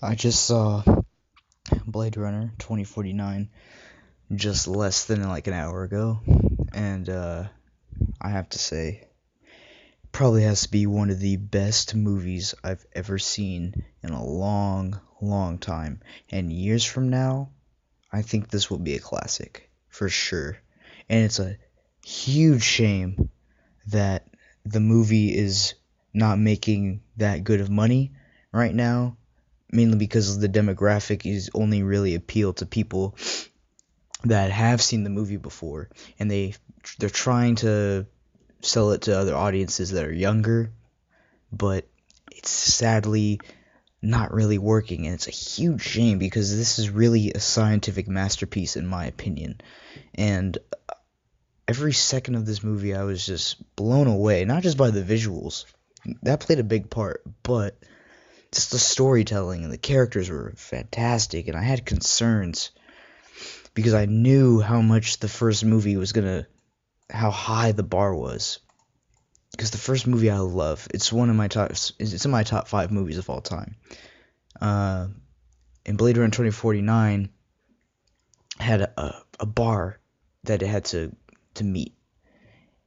I just saw Blade Runner 2049 just less than like an hour ago, and I have to say, probably has to be one of the best movies I've ever seen in a long, long time. And years from now, I think this will be a classic for sure. And it's a huge shame that the movie is not making that good of money right now, mainly because the demographic is only really appeal to people that have seen the movie before, and they're trying to sell it to other audiences that are younger, but it's sadly not really working, and it's a huge shame because this is really a scientific masterpiece in my opinion. And every second of this movie I was just blown away, not just by the visuals. That played a big part, but just the storytelling and the characters were fantastic, and I had concerns because I knew how much the first movie was gonna, how high the bar was. Because the first movie I love, it's one of my top, it's in my top 5 movies of all time. Uh, and Blade Runner 2049 had a bar that it had to meet,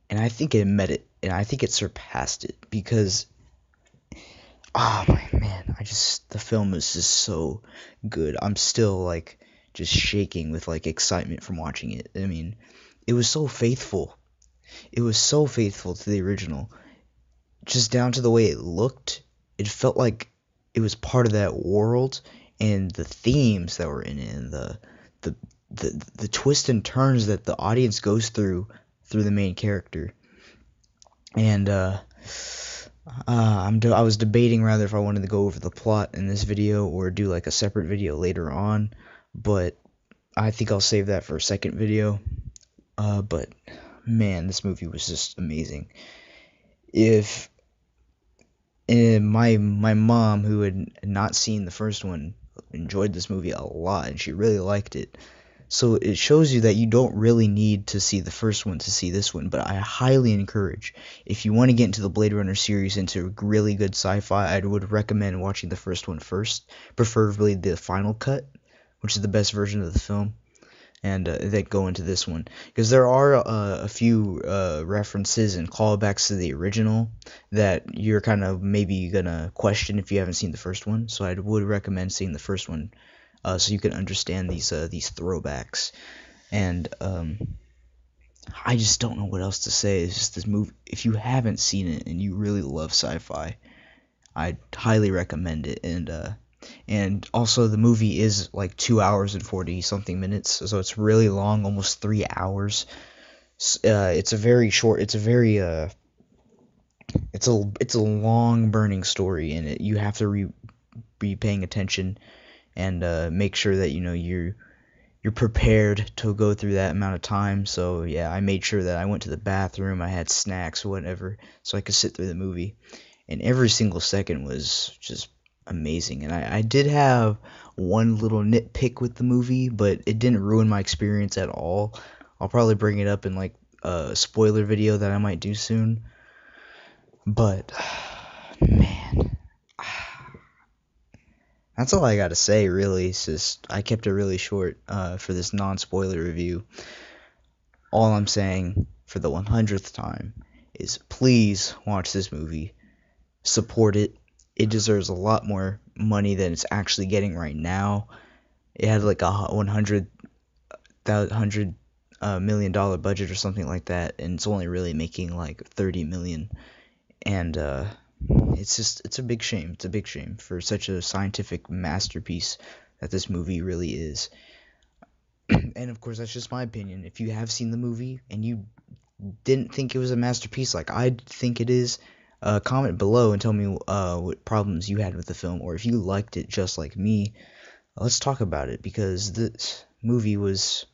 and I think it met it, and I think it surpassed it because, oh my man, the film is just so good. I'm still like just shaking with like excitement from watching it. I mean, it was so faithful. It was so faithful to the original, just down to the way it looked. It felt like it was part of that world, and the themes that were in it, and the the twists and turns that the audience goes through the main character. And I was debating rather if I wanted to go over the plot in this video or do like a separate video later on, but I think I'll save that for a second video. But man, this movie was just amazing. If my mom, who had not seen the first one, enjoyed this movie a lot, and she really liked it. So it shows you that you don't really need to see the first one to see this one, but I highly encourage, if you want to get into the Blade Runner series, into really good sci-fi, I would recommend watching the first one first, preferably the final cut, which is the best version of the film, and then go into this one, because there are a few references and callbacks to the original that you're kind of maybe gonna question if you haven't seen the first one. So I would recommend seeing the first one, so you can understand these throwbacks. And I just don't know what else to say. It's just this movie. If you haven't seen it and you really love sci-fi, I highly recommend it. And also the movie is like 2 hours and 40 something minutes, so it's really long, almost 3 hours. It's a very short. It's a long burning story, and you have to be paying attention and make sure that you're prepared to go through that amount of time. So yeah, I made sure that I went to the bathroom, I had snacks, whatever, so I could sit through the movie. And every single second was just amazing. And I did have one little nitpick with the movie, but it didn't ruin my experience at all. I'll probably bring it up in like a spoiler video that I might do soon. But man, that's all I gotta say, really. It's just I kept it really short for this non-spoiler review. All I'm saying for the 100th time is please watch this movie, support it. It deserves a lot more money than it's actually getting right now. It had like a $100 million budget or something like that, and it's only really making like 30 million. And it's a big shame. It's a big shame for such a scientific masterpiece that this movie really is. And of course, that's just my opinion. If you have seen the movie and you didn't think it was a masterpiece like I think it is, comment below and tell me what problems you had with the film, or if you liked it just like me. Let's talk about it, because this movie there's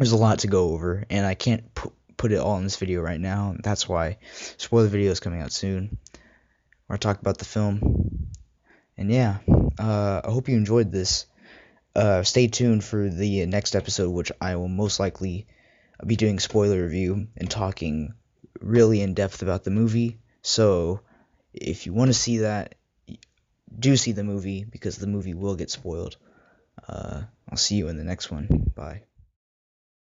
a lot to go over, and I can't put it all in this video right now. That's why spoiler video is coming out soon, where I talk about the film. And yeah, I hope you enjoyed this. Stay tuned for the next episode, which I will most likely be doing spoiler review and talking really in depth about the movie. So if you want to see that, do see the movie, because the movie will get spoiled. I'll see you in the next one. Bye.